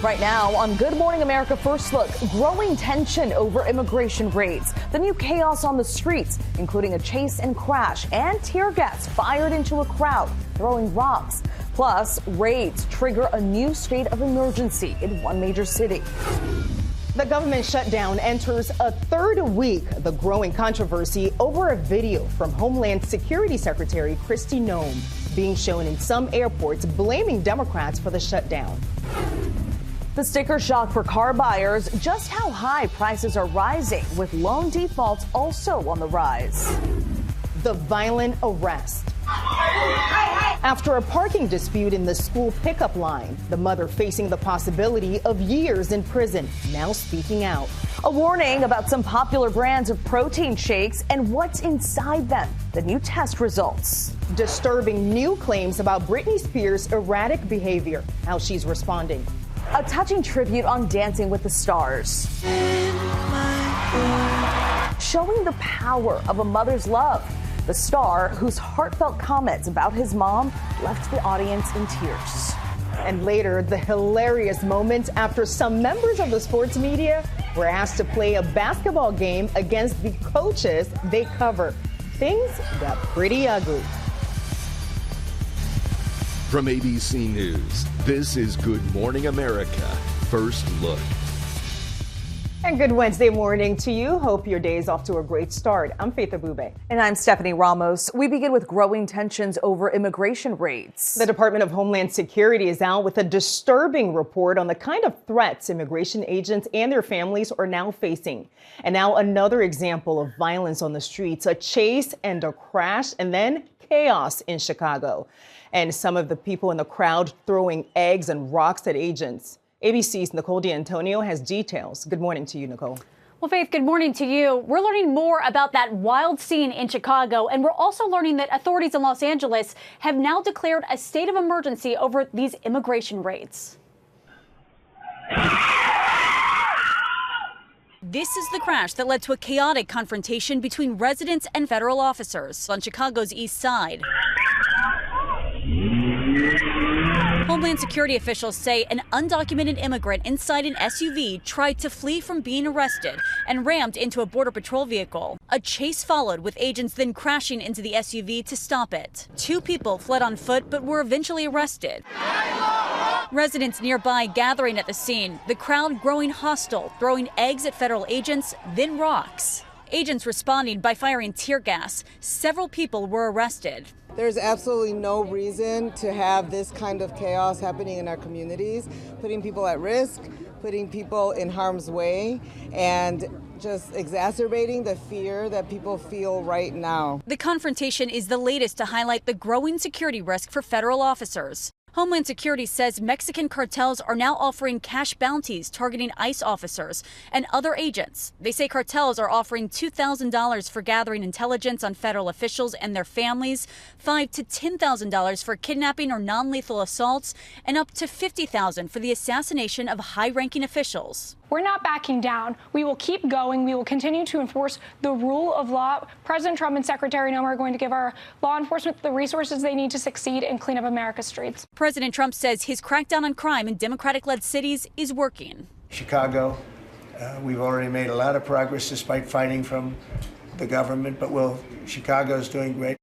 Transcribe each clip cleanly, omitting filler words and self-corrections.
Right now on Good Morning America First Look, growing tension over immigration raids, the new chaos on the streets, including a chase and crash, and tear gas fired into a crowd, throwing rocks. Plus, raids trigger a new state of emergency in one major city. The government shutdown enters a third week. The growing controversy over a video from Homeland Security Secretary Kristi Noem being shown in some airports blaming Democrats for the shutdown. The sticker shock for car buyers, just how high prices are rising, with loan defaults also on the rise. The violent arrest. After a parking dispute in the school pickup line, the mother facing the possibility of years in prison, now speaking out. A warning about some popular brands of protein shakes and what's inside them. The new test results. Disturbing new claims about Britney Spears' erratic behavior, how she's responding. A touching tribute on Dancing with the Stars. Showing the power of a mother's love. The star, whose heartfelt comments about his mom left the audience in tears. And later, the hilarious moment after some members of the sports media were asked to play a basketball game against the coaches they cover. Things got pretty ugly. From ABC News, this is Good Morning America First Look. And good Wednesday morning to you. Hope your day is off to a great start. I'm Faith Abube. And I'm Stephanie Ramos. We begin with growing tensions over immigration raids. The Department of Homeland Security is out with a disturbing report on the kind of threats immigration agents and their families are now facing. And now another example of violence on the streets, a chase and a crash, and then chaos in Chicago. And some of the people in the crowd throwing eggs and rocks at agents. ABC's Nicole D'Antonio has details. Good morning to you, Nicole. Well, Faith, good morning to you. We're learning more about that wild scene in Chicago, and we're also learning that authorities in Los Angeles have now declared a state of emergency over these immigration raids. This is the crash that led to a chaotic confrontation between residents and federal officers on Chicago's east side. Homeland Security officials say an undocumented immigrant inside an SUV tried to flee from being arrested and rammed into a Border Patrol vehicle. A chase followed, with agents then crashing into the SUV to stop it. Two people fled on foot but were eventually arrested. Residents nearby gathering at the scene, the crowd growing hostile, throwing eggs at federal agents, then rocks. Agents responding by firing tear gas. Several people were arrested. There's absolutely no reason to have this kind of chaos happening in our communities, putting people at risk, putting people in harm's way, and just exacerbating the fear that people feel right now. The confrontation is the latest to highlight the growing security risk for federal officers. Homeland Security says Mexican cartels are now offering cash bounties targeting ICE officers and other agents. They say cartels are offering $2,000 for gathering intelligence on federal officials and their families, $5,000 to $10,000 for kidnapping or non-lethal assaults, and up to $50,000 for the assassination of high-ranking officials. We're not backing down. We will keep going. We will continue to enforce the rule of law. President Trump and Secretary Noem are going to give our law enforcement the resources they need to succeed and clean up America's streets. President Trump says his crackdown on crime in Democratic-led cities is working. Chicago, we've already made a lot of progress despite fighting from the government, but Chicago is doing great.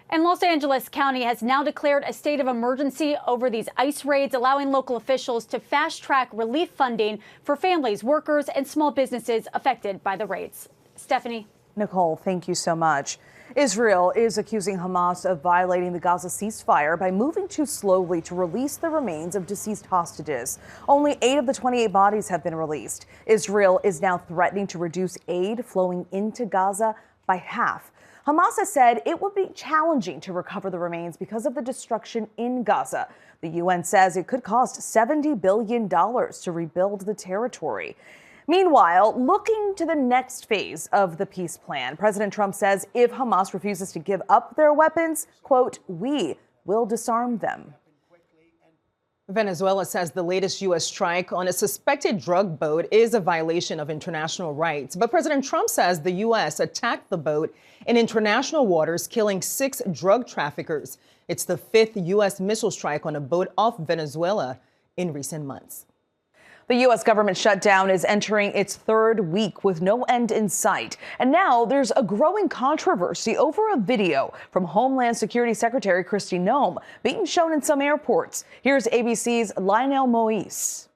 And Los Angeles County has now declared a state of emergency over these ICE raids, allowing local officials to fast-track relief funding for families, workers, and small businesses affected by the raids. Stephanie. Nicole, thank you so much. Israel is accusing Hamas of violating the Gaza ceasefire by moving too slowly to release the remains of deceased hostages. Only 8 of the 28 bodies have been released. Israel is now threatening to reduce aid flowing into Gaza by half. Hamas has said it would be challenging to recover the remains because of the destruction in Gaza. The UN says it could cost $70 billion to rebuild the territory. Meanwhile, looking to the next phase of the peace plan, President Trump says if Hamas refuses to give up their weapons, quote, we will disarm them. Venezuela says the latest U.S. strike on a suspected drug boat is a violation of international rights. But President Trump says the U.S. attacked the boat in international waters, killing 6 drug traffickers. It's the 5th U.S. missile strike on a boat off Venezuela in recent months. The U.S. government shutdown is entering its third week with no end in sight. And now there's a growing controversy over a video from Homeland Security Secretary Kristi Noem being shown in some airports. Here's ABC's Lionel Moise.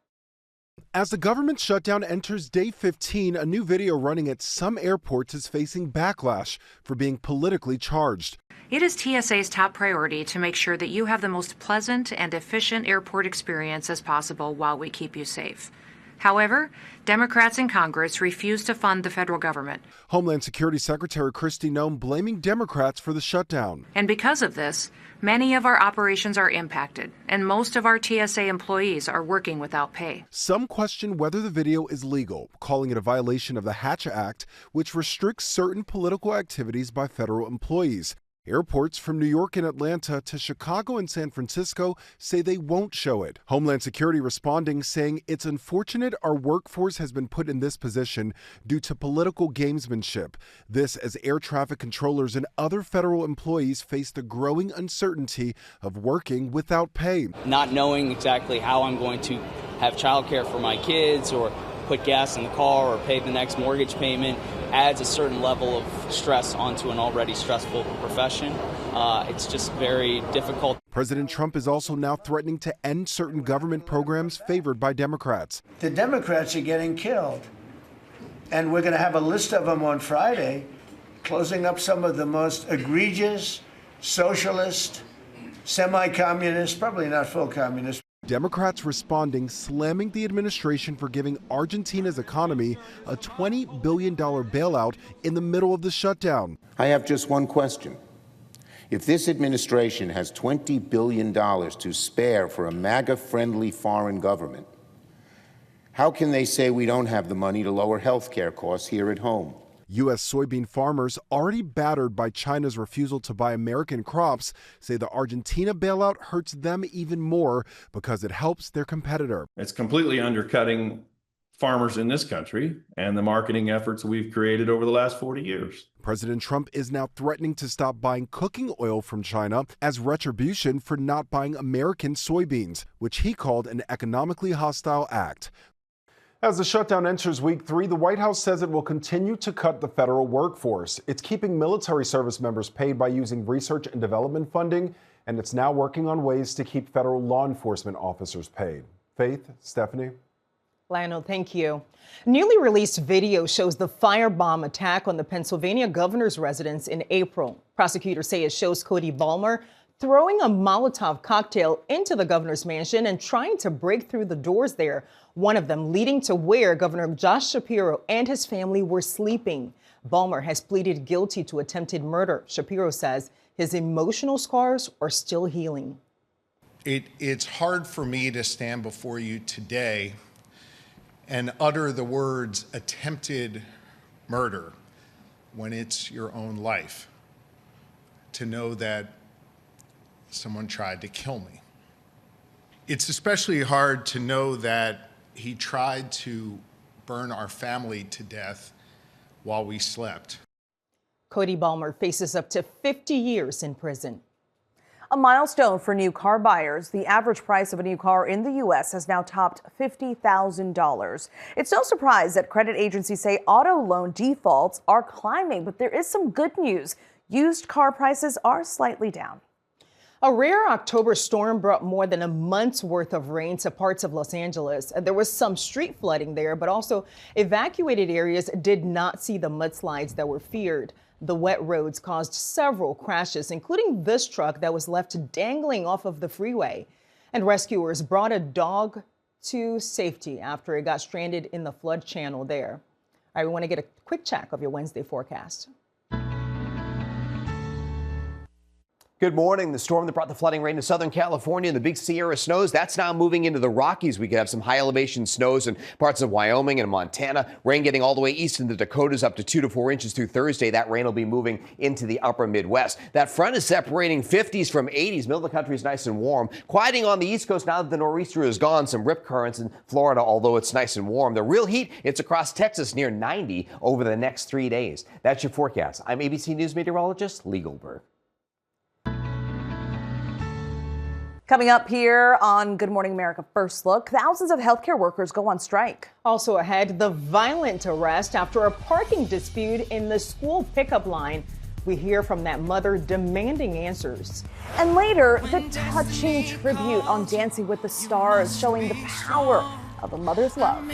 As the government shutdown enters day 15, a new video running at some airports is facing backlash for being politically charged. It is TSA's top priority to make sure that you have the most pleasant and efficient airport experience as possible while we keep you safe. However, Democrats in Congress refuse to fund the federal government. Homeland Security Secretary Kristi Noem blaming Democrats for the shutdown. And because of this, many of our operations are impacted, and most of our TSA employees are working without pay. Some question whether the video is legal, calling it a violation of the Hatch Act, which restricts certain political activities by federal employees. Airports from New York and Atlanta to Chicago and San Francisco say they won't show it. Homeland Security responding, saying it's unfortunate our workforce has been put in this position due to political gamesmanship. This as air traffic controllers and other federal employees face the growing uncertainty of working without pay. Not knowing exactly how I'm going to have childcare for my kids or put gas in the car or pay the next mortgage payment adds a certain level of stress onto an already stressful profession. It's just very difficult. President Trump is also now threatening to end certain government programs favored by Democrats. The Democrats are getting killed. And we're going to have a list of them on Friday, closing up some of the most egregious, socialist, semi-communist, probably not full communist. Democrats responding, slamming the administration for giving Argentina's economy a $20 billion bailout in the middle of the shutdown. I have just one question. If this administration has $20 billion to spare for a MAGA-friendly foreign government, how can they say we don't have the money to lower health care costs here at home? U.S. soybean farmers, already battered by China's refusal to buy American crops, say the Argentina bailout hurts them even more because it helps their competitor. It's completely undercutting farmers in this country and the marketing efforts we've created over the last 40 years. President Trump is now threatening to stop buying cooking oil from China as retribution for not buying American soybeans, which he called an economically hostile act. As the shutdown enters week 3, the White House says it will continue to cut the federal workforce. It's keeping military service members paid by using research and development funding, and it's now working on ways to keep federal law enforcement officers paid. Faith, Stephanie? Lionel, thank you. Newly released video shows the firebomb attack on the Pennsylvania governor's residence in April. Prosecutors say it shows Cody Balmer throwing a Molotov cocktail into the governor's mansion and trying to break through the doors there, one of them leading to where Governor Josh Shapiro and his family were sleeping. Balmer has pleaded guilty to attempted murder. Shapiro says his emotional scars are still healing. It's hard for me to stand before you today and utter the words attempted murder when it's your own life, to know that someone tried to kill me. It's especially hard to know that he tried to burn our family to death while we slept. Cody Balmer faces up to 50 years in prison. A milestone for new car buyers. The average price of a new car in the U.S. has now topped $50,000. It's no surprise that credit agencies say auto loan defaults are climbing, but there is some good news. Used car prices are slightly down. A rare October storm brought more than a month's worth of rain to parts of Los Angeles. There was some street flooding there, but also evacuated areas did not see the mudslides that were feared. The wet roads caused several crashes, including this truck that was left dangling off of the freeway. And rescuers brought a dog to safety after it got stranded in the flood channel there. All right, we want to get a quick check of your Wednesday forecast. Good morning. The storm that brought the flooding rain to Southern California and the Big Sierra snows, that's now moving into the Rockies. We could have some high elevation snows in parts of Wyoming and Montana. Rain getting all the way east in the Dakotas up to 2 to 4 inches through Thursday. That rain will be moving into the upper Midwest. That front is separating 50s from 80s. Middle of the country is nice and warm. Quieting on the East Coast now that the nor'easter is gone. Some rip currents in Florida, although it's nice and warm. The real heat, it's across Texas near 90 over the next 3 days. That's your forecast. I'm ABC News meteorologist Lee Goldberg. Coming up here on Good Morning America First Look, thousands of healthcare workers go on strike. Also ahead, the violent arrest after a parking dispute in the school pickup line. We hear from that mother demanding answers. And later, the touching tribute on Dancing with the Stars, showing the power of a mother's love.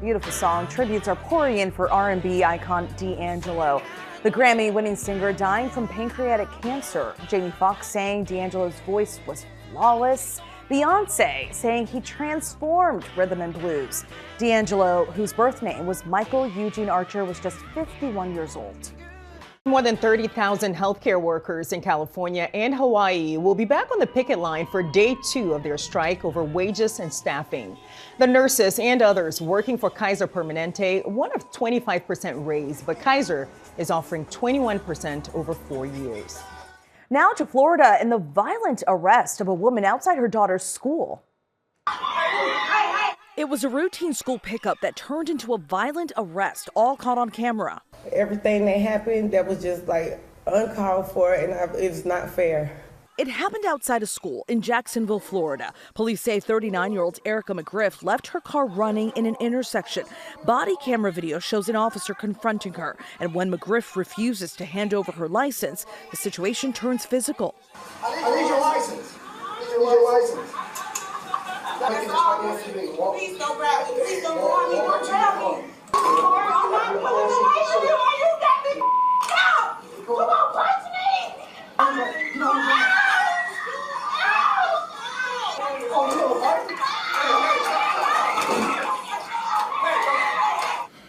Beautiful song. Tributes are pouring in for R&B icon D'Angelo. The Grammy-winning singer dying from pancreatic cancer. Jamie Foxx saying D'Angelo's voice was flawless. Beyonce saying he transformed rhythm and blues. D'Angelo, whose birth name was Michael Eugene Archer, was just 51 years old. More than 30,000 healthcare workers in California and Hawaii will be back on the picket line for day 2 of their strike over wages and staffing. The nurses and others working for Kaiser Permanente want a 25% raise, but Kaiser is offering 21% over 4 years. Now to Florida and the violent arrest of a woman outside her daughter's school. It was a routine school pickup that turned into a violent arrest, all caught on camera. Everything that happened, that was just like uncalled for, and it's not fair. It happened outside a school in Jacksonville, Florida. Police say 39-year-old Erica McGriff left her car running in an intersection. Body camera video shows an officer confronting her, and when McGriff refuses to hand over her license, the situation turns physical. I need your license. I need your license. Please don't grab me. Please don't grab me. Don't grab me. I'm not putting the you on. You got me out. Come on, punch me.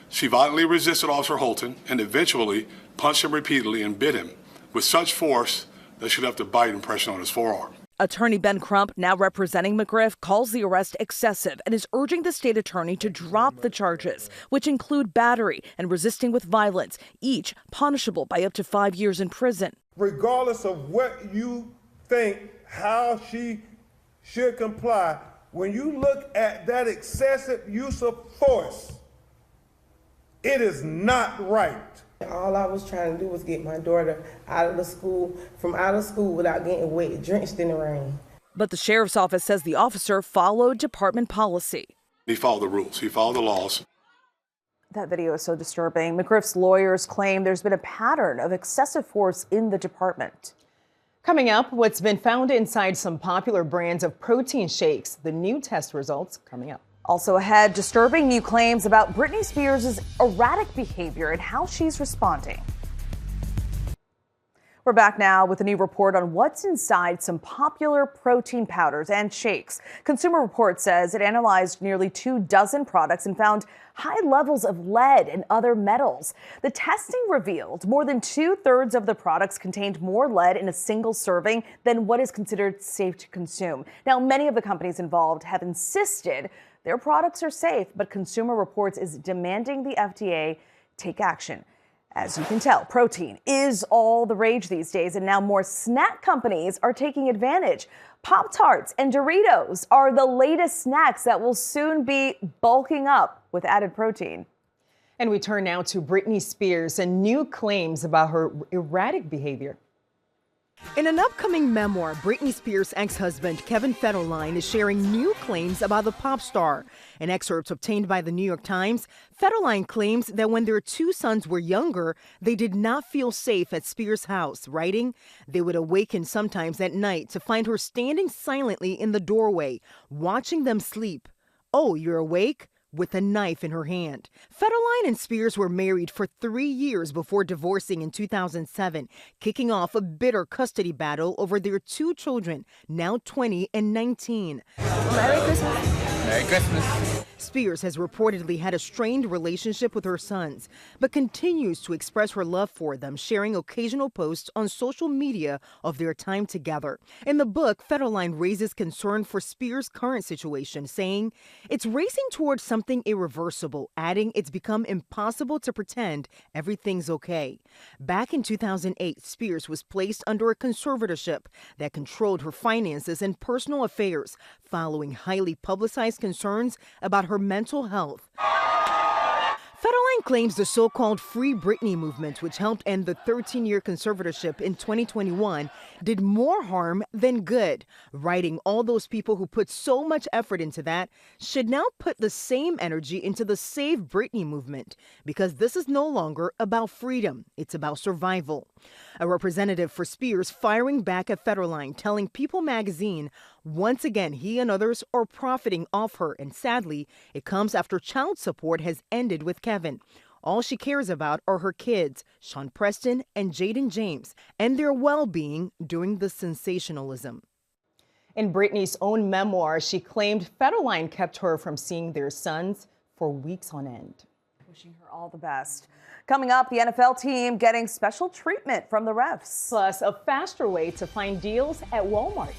She violently resisted Officer Holton and eventually punched him repeatedly and bit him with such force that she left a bite impression on his forearm. Attorney Ben Crump, now representing McGriff, calls the arrest excessive and is urging the state attorney to drop the charges, which include battery and resisting with violence, each punishable by up to 5 years in prison. Regardless of what you think, how she should comply, when you look at that excessive use of force, it is not right. All I was trying to do was get my daughter out of school without getting wet, drenched in the rain. But the sheriff's office says the officer followed department policy. He followed the rules. He followed the laws. That video is so disturbing. McGriff's lawyers claim there's been a pattern of excessive force in the department. Coming up, what's been found inside some popular brands of protein shakes. The new test results coming up. Also ahead, disturbing new claims about Britney Spears' erratic behavior and how she's responding. We're back now with a new report on what's inside some popular protein powders and shakes. Consumer Reports says it analyzed nearly 24 products and found high levels of lead and other metals. The testing revealed more than 2/3 of the products contained more lead in a single serving than what is considered safe to consume. Now, many of the companies involved have insisted their products are safe, but Consumer Reports is demanding the FDA take action. As you can tell, protein is all the rage these days, and now more snack companies are taking advantage. Pop-Tarts and Doritos are the latest snacks that will soon be bulking up with added protein. And we turn now to Britney Spears and new claims about her erratic behavior. In an upcoming memoir, Britney Spears' ex-husband Kevin Federline is sharing new claims about the pop star. In excerpts obtained by the New York Times, Federline claims that when their 2 sons were younger, they did not feel safe at Spears' house, writing, "They would awaken sometimes at night to find her standing silently in the doorway, watching them sleep. Oh, you're awake?" with a knife in her hand. Federline and Spears were married for 3 years before divorcing in 2007, kicking off a bitter custody battle over their 2 children, now 20 and 19. Merry Christmas. Merry Christmas. Spears has reportedly had a strained relationship with her sons, but continues to express her love for them, sharing occasional posts on social media of their time together. In the book, Federline raises concern for Spears' current situation, saying, "It's racing towards something irreversible," adding, "It's become impossible to pretend everything's okay." Back in 2008, Spears was placed under a conservatorship that controlled her finances and personal affairs, following highly publicized concerns about her mental health. Federline claims the so-called Free Britney movement, which helped end the 13-year conservatorship in 2021, did more harm than good, writing all those people who put so much effort into that should now put the same energy into the Save Britney movement, because this is no longer about freedom, it's about survival. A representative for Spears firing back at Federline, telling People magazine once again he and others are profiting off her, and sadly, it comes after child support has ended with Kevin. All she cares about are her kids, Sean Preston and Jaden James, and their well-being during the sensationalism. In Britney's own memoir, she claimed Federline kept her from seeing their sons for weeks on end. Wishing her all the best. Coming up, the NFL team getting special treatment from the refs. Plus, a faster way to find deals at Walmart.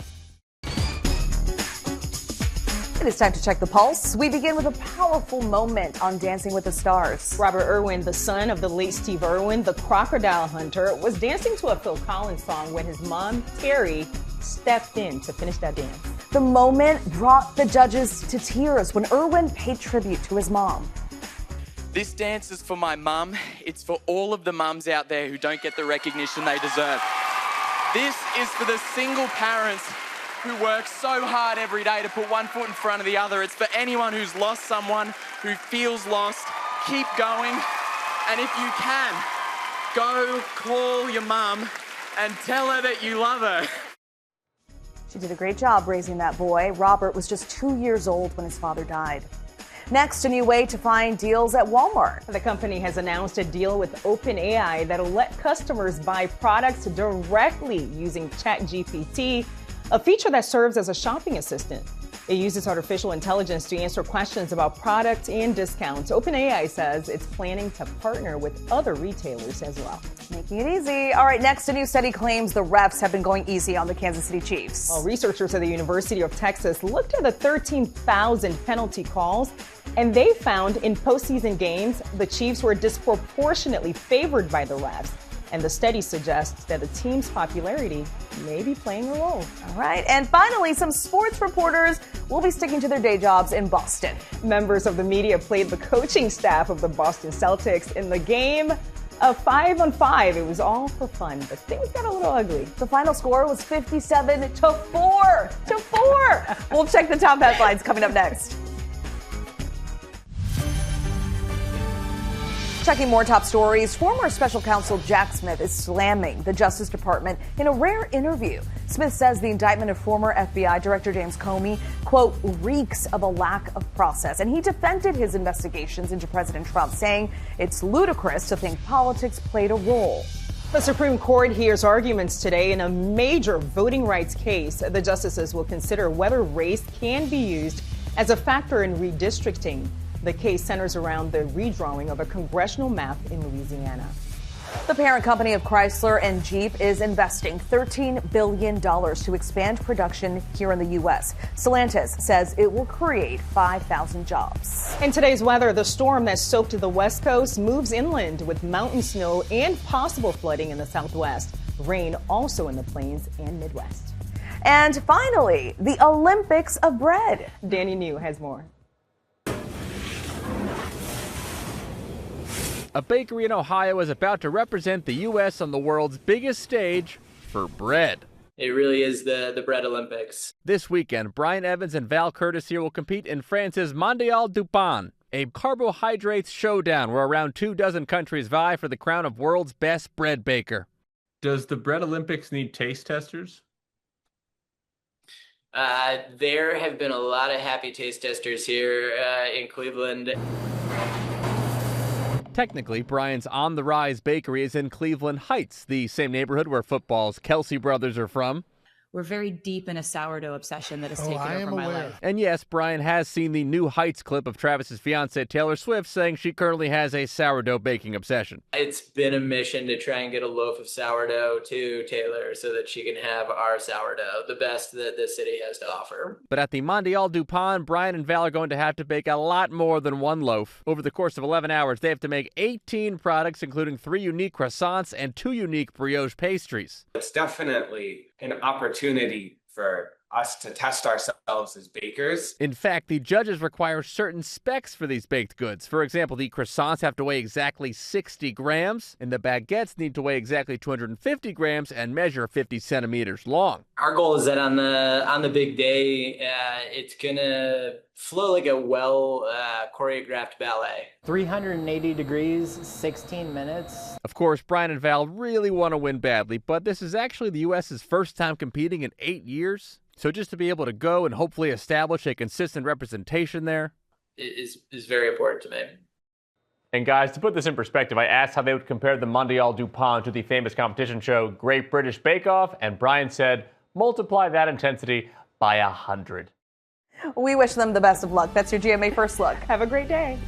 It is time to check the pulse. We begin with a powerful moment on Dancing with the Stars. Robert Irwin, the son of the late Steve Irwin, the crocodile hunter, was dancing to a Phil Collins song when his mom, Terry, stepped in to finish that dance. The moment brought the judges to tears when Irwin paid tribute to his mom. This dance is for my mum. It's for all of the mums out there who don't get the recognition they deserve. This is for the single parents who work so hard every day to put one foot in front of the other. It's for anyone who's lost someone, who feels lost. Keep going. And if you can, go call your mum and tell her that you love her. She did a great job raising that boy. Robert was just 2 years old when his father died. Next, a new way to find deals at Walmart. The company has announced a deal with OpenAI that'll let customers buy products directly using ChatGPT, a feature that serves as a shopping assistant. It uses artificial intelligence to answer questions about products and discounts. OpenAI says it's planning to partner with other retailers as well. Making it easy. All right, next, a new study claims the refs have been going easy on the Kansas City Chiefs. Well, researchers at the University of Texas looked at the 13,000 penalty calls, and they found in postseason games, the Chiefs were disproportionately favored by the refs. And the study suggests that the team's popularity may be playing a role. All right. And finally, some sports reporters will be sticking to their day jobs in Boston. Members of the media played the coaching staff of the Boston Celtics in the game of 5-on-5. It was all for fun, but things got a little ugly. The final score was 57-4. We'll check the top headlines coming up next. Checking more top stories, former special counsel Jack Smith is slamming the Justice Department in a rare interview. Smith says the indictment of former FBI Director James Comey, quote, reeks of a lack of process. And he defended his investigations into President Trump, saying it's ludicrous to think politics played a role. The Supreme Court hears arguments today in a major voting rights case. The justices will consider whether race can be used as a factor in redistricting. The case centers around the redrawing of a congressional map in Louisiana. The parent company of Chrysler and Jeep is investing $13 billion to expand production here in the U.S. Stellantis says it will create 5,000 jobs. In today's weather, the storm that soaked the West Coast moves inland with mountain snow and possible flooding in the Southwest. Rain also in the Plains and Midwest. And finally, the Olympics of bread. Danny New has more. A bakery in Ohio is about to represent the U.S. on the world's biggest stage for bread. It really is the bread Olympics. This weekend, Brian Evans and Val Curtis here will compete in France's Mondial du Pain, a carbohydrates showdown where around 24 countries vie for the crown of world's best bread baker. Does the bread Olympics need taste testers? There have been a lot of happy taste testers here in Cleveland. Technically, Brian's On the Rise bakery is in Cleveland Heights, the same neighborhood where football's Kelsey brothers are from. We're very deep in a sourdough obsession that has taken over my life. And yes, Brian has seen the new Heights clip of Travis's fiancée Taylor Swift saying she currently has a sourdough baking obsession. It's been a mission to try and get a loaf of sourdough to Taylor so that she can have our sourdough, the best that the city has to offer. But at the Mondial du Pain, Brian and Val are going to have to bake a lot more than one loaf. Over the course of 11 hours, they have to make 18 products, including 3 unique croissants and 2 unique brioche pastries. It's definitely an opportunity for us to test ourselves as bakers. In fact, the judges require certain specs for these baked goods. For example, the croissants have to weigh exactly 60 grams, and the baguettes need to weigh exactly 250 grams and measure 50 centimeters long. Our goal is that on the big day, it's gonna flow like a well choreographed ballet. 380 degrees, 16 minutes. Of course, Brian and Val really want to win badly, but this is actually the U.S.'s first time competing in 8 years. So just to be able to go and hopefully establish a consistent representation there is very important to me. And guys, to put this in perspective, I asked how they would compare the Mondial du Pain to the famous competition show Great British Bake Off, and Brian said, multiply that intensity by 100. We wish them the best of luck. That's your GMA First Look. Have a great day.